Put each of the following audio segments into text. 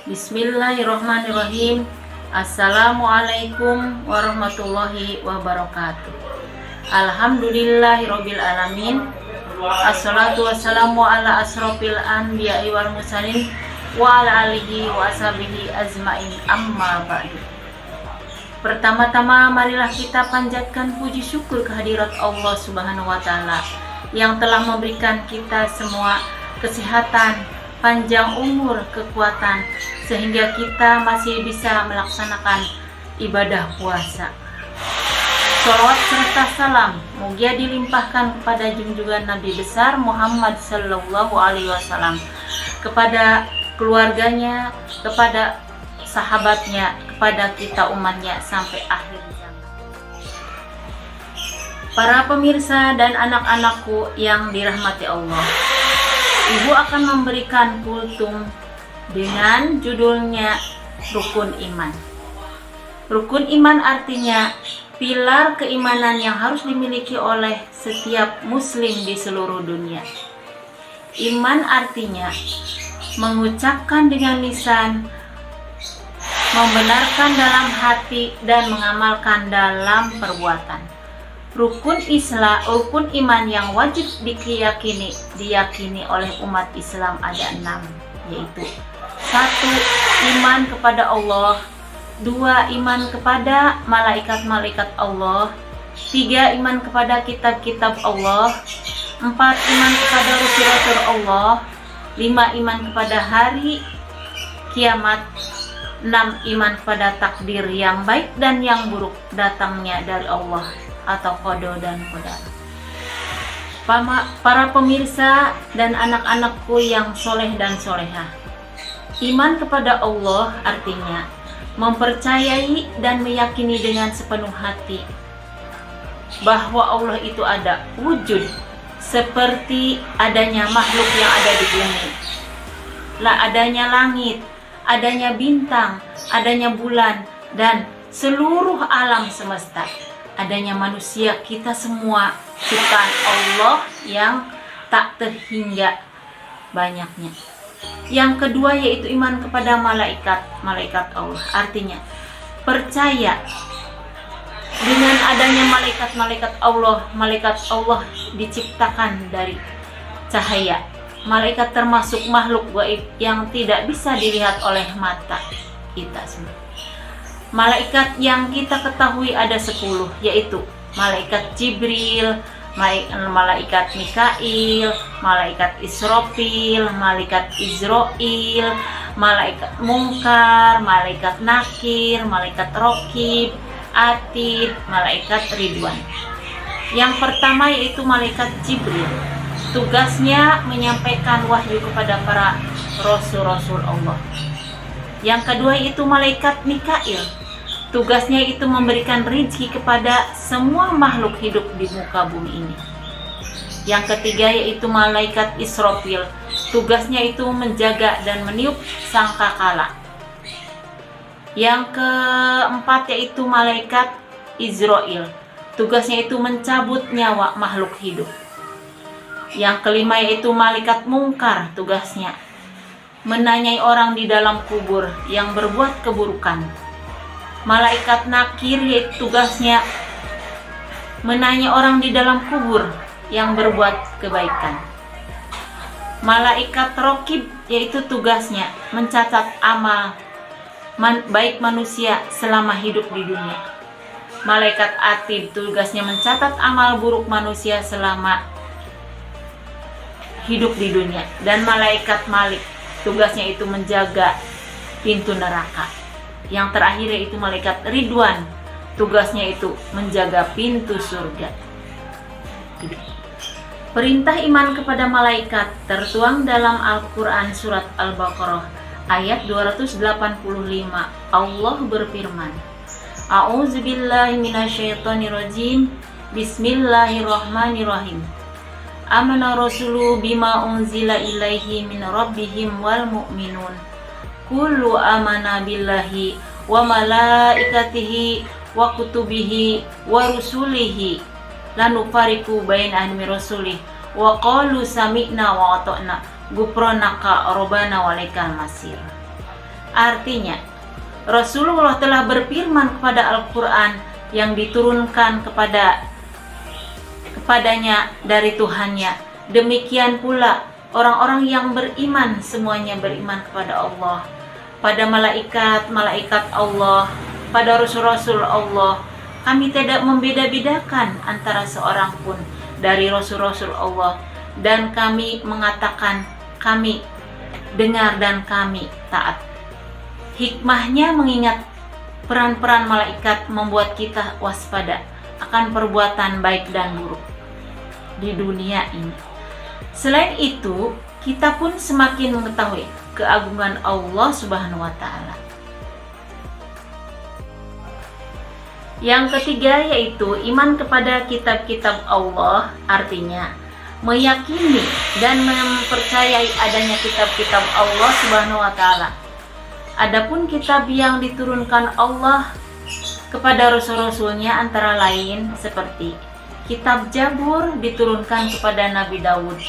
Bismillahirrahmanirrahim. Assalamualaikum warahmatullahi wabarakatuh. Alhamdulillahirabbil alamin. Assalatu wassalamu ala asrofil anbiya'i wal mursalin wa ala alihi wa ashabihi azmain, amma ba'du. Pertama-tama marilah kita panjatkan puji syukur kehadirat Allah Subhanahu wa taala yang telah memberikan kita semua kesehatan, panjang umur, kekuatan, sehingga kita masih bisa melaksanakan ibadah puasa. Sholawat serta salam mugia dilimpahkan kepada junjungan Nabi besar Muhammad Sallallahu Alaihi Wasallam, kepada keluarganya, kepada sahabatnya, kepada kita umatnya sampai akhir zaman. Para pemirsa dan anak-anakku yang dirahmati Allah, Ibu akan memberikan kultum dengan judulnya Rukun Iman. Rukun iman artinya pilar keimanan yang harus dimiliki oleh setiap muslim di seluruh dunia. Iman artinya mengucapkan dengan lisan, membenarkan dalam hati, dan mengamalkan dalam perbuatan. Rukun iman yang wajib diyakini oleh umat Islam ada 6, yaitu 1. Iman kepada Allah, 2. Iman kepada malaikat-malaikat Allah, 3. Iman kepada kitab-kitab Allah, 4. Iman kepada rasul-rasul Allah, 5. Iman kepada hari kiamat, 6. Iman kepada takdir yang baik dan yang buruk datangnya dari Allah atau qada dan qadar. Para pemirsa dan anak-anakku yang soleh dan solehah, iman kepada Allah artinya mempercayai dan meyakini dengan sepenuh hati bahwa Allah itu ada wujud seperti adanya makhluk yang ada di bumi, adanya langit, adanya bintang, adanya bulan, dan seluruh alam semesta, adanya manusia, kita semua ciptaan Allah yang tak terhingga banyaknya. Yang kedua yaitu iman kepada malaikat Allah, artinya percaya dengan adanya malaikat Allah. Malaikat Allah diciptakan dari cahaya. Malaikat termasuk makhluk gaib yang tidak bisa dilihat oleh mata kita semua. Malaikat yang kita ketahui ada 10, yaitu malaikat Jibril, malaikat Mikail, malaikat Israfil, malaikat Izrail, malaikat Munkar, malaikat Nakir, malaikat Raqib, Atid, malaikat Ridwan. Yang pertama yaitu malaikat Jibril. Tugasnya menyampaikan wahyu kepada para rasul-rasul Allah. Yang kedua yaitu malaikat Mikail. Tugasnya itu memberikan rezeki kepada semua makhluk hidup di muka bumi ini. Yang ketiga yaitu malaikat Israfil. Tugasnya itu menjaga dan meniup sangkakala. Yang keempat yaitu malaikat Izrail. Tugasnya itu mencabut nyawa makhluk hidup. Yang kelima yaitu malaikat Munkar. Tugasnya menanyai orang di dalam kubur yang berbuat keburukan. Malaikat Nakir yaitu tugasnya menanya orang di dalam kubur yang berbuat kebaikan. Malaikat Raqib yaitu tugasnya mencatat amal baik manusia selama hidup di dunia. Malaikat Atid tugasnya mencatat amal buruk manusia selama hidup di dunia. Dan malaikat Malik tugasnya itu menjaga pintu neraka. Yang terakhir yaitu malaikat Ridwan, tugasnya itu menjaga pintu surga. Perintah iman kepada malaikat tertuang dalam Al-Quran surat Al-Baqarah ayat 285. Allah berfirman, A'udzubillahi minasyaitonirrajim. Bismillahirrahmanirrahim. Amana rasulu bima unzila ilaihi min rabbihim wal mu'minun. Kullu amana billahi wa malaikatihi wa kutubihi wa rusulihi la nufariqu baina ahadin min rasulih wa qalu sami'na wa ata'na ghufranaka rabbana wa ilaikal masir. Artinya, Rasulullah telah berfirman kepada Al-Quran yang diturunkan kepadanya dari Tuhannya. Demikian pula orang-orang yang beriman semuanya beriman kepada Allah, pada malaikat Allah, pada rasul-rasul Allah. Kami tidak membeda-bedakan antara seorang pun dari rasul-rasul Allah, dan kami mengatakan kami dengar dan kami taat. Hikmahnya mengingat peran-peran malaikat membuat kita waspada akan perbuatan baik dan buruk di dunia ini. Selain itu, kita pun semakin mengetahui keagungan Allah Subhanahu wa Ta'ala. Yang ketiga yaitu iman kepada kitab-kitab Allah, artinya meyakini dan mempercayai adanya kitab-kitab Allah Subhanahu wa Ta'ala. Adapun kitab yang diturunkan Allah kepada rasul-rasulnya antara lain seperti kitab Zabur diturunkan kepada Nabi Daud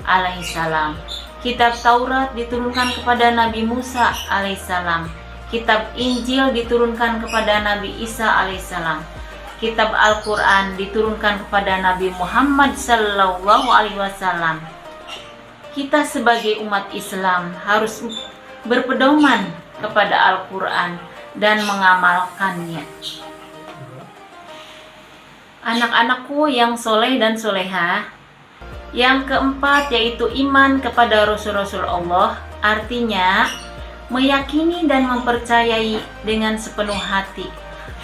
alaihissalam, kitab Taurat diturunkan kepada Nabi Musa alaihissalam, kitab Injil diturunkan kepada Nabi Isa alaihissalam, kitab Al-Quran diturunkan kepada Nabi Muhammad sallallahu alaihi wasallam. Kita sebagai umat Islam harus berpedoman kepada Al-Quran dan mengamalkannya. Anak-anakku yang soleh dan soleha, yang keempat yaitu iman kepada Rasul-Rasul Allah, artinya meyakini dan mempercayai dengan sepenuh hati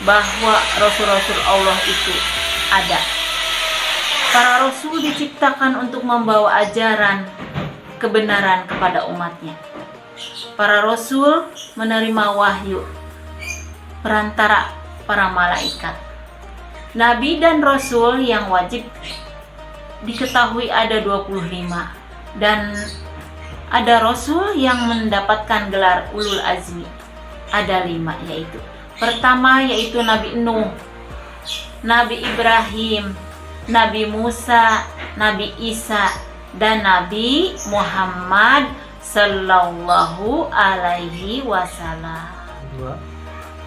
bahwa Rasul-Rasul Allah itu ada. Para Rasul diciptakan untuk membawa ajaran kebenaran kepada umatnya. Para Rasul menerima wahyu perantara para malaikat. Nabi dan Rasul yang wajib diketahui ada 25, dan ada Rasul yang mendapatkan gelar Ulul Azmi, ada 5 yaitu. Pertama yaitu Nabi Nuh, Nabi Ibrahim, Nabi Musa, Nabi Isa, dan Nabi Muhammad sallallahu alaihi wasallam.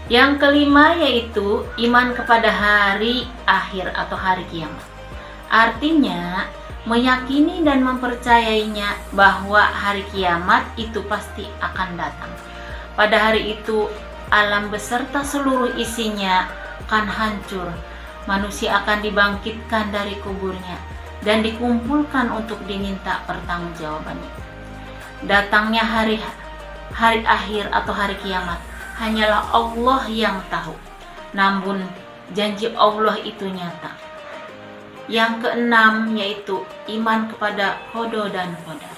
Yang kelima yaitu iman kepada hari akhir atau hari kiamat. Artinya meyakini dan mempercayainya bahwa hari kiamat itu pasti akan datang. Pada hari itu alam beserta seluruh isinya akan hancur. Manusia akan dibangkitkan dari kuburnya dan dikumpulkan untuk diminta pertanggungjawabannya. Datangnya hari akhir atau hari kiamat hanyalah Allah yang tahu. Namun janji Allah itu nyata. Yang keenam yaitu iman kepada qada dan qadar.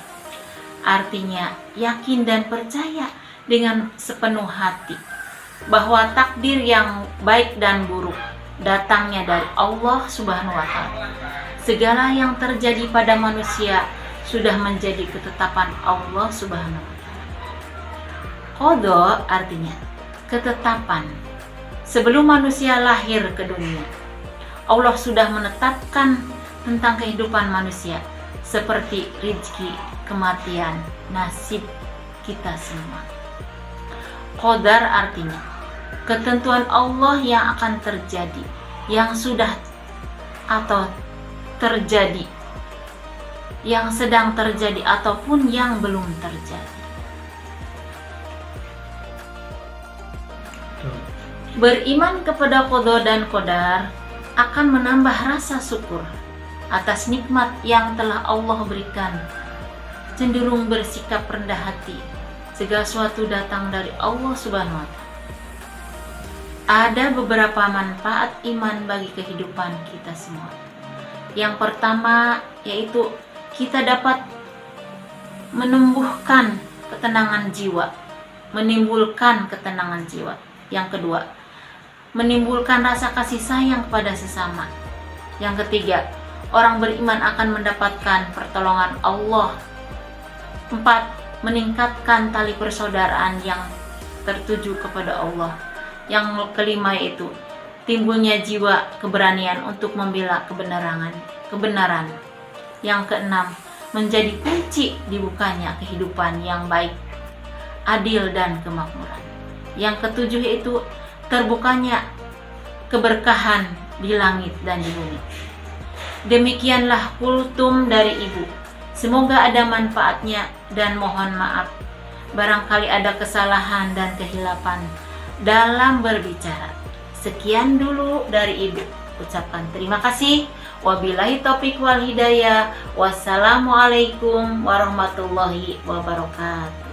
Artinya yakin dan percaya dengan sepenuh hati bahwa takdir yang baik dan buruk datangnya dari Allah Subhanahu wa Ta'ala. Segala yang terjadi pada manusia sudah menjadi ketetapan Allah Subhanahu wa Ta'ala. Qada artinya ketetapan. Sebelum manusia lahir ke dunia, Allah sudah menetapkan tentang kehidupan manusia seperti rezeki, kematian, nasib kita semua. Qadar artinya ketentuan Allah yang akan terjadi, yang sudah atau terjadi, yang sedang terjadi ataupun yang belum terjadi. Beriman kepada qada dan qadar akan menambah rasa syukur atas nikmat yang telah Allah berikan. Cenderung bersikap rendah hati. Segala sesuatu datang dari Allah Subhanahu wa Ta'ala. Ada beberapa manfaat iman bagi kehidupan kita semua. Yang pertama yaitu kita dapat menumbuhkan ketenangan jiwa, menimbulkan ketenangan jiwa. Yang kedua, menimbulkan rasa kasih sayang kepada sesama. Yang ketiga, orang beriman akan mendapatkan pertolongan Allah. 4. Meningkatkan tali persaudaraan yang tertuju kepada Allah. Yang kelima yaitu timbulnya jiwa keberanian untuk membela kebenaran. Yang keenam, menjadi kunci dibukanya kehidupan yang baik. adil dan kemakmuran. Yang ketujuh yaitu terbukanya keberkahan di langit dan di bumi. Demikianlah kultum dari ibu. Semoga ada manfaatnya dan mohon maaf barangkali ada kesalahan dan kehilapan dalam berbicara. Sekian dulu dari ibu. Ucapkan terima kasih. Wabillahi taufiq wal hidayah. Wassalamualaikum warahmatullahi wabarakatuh.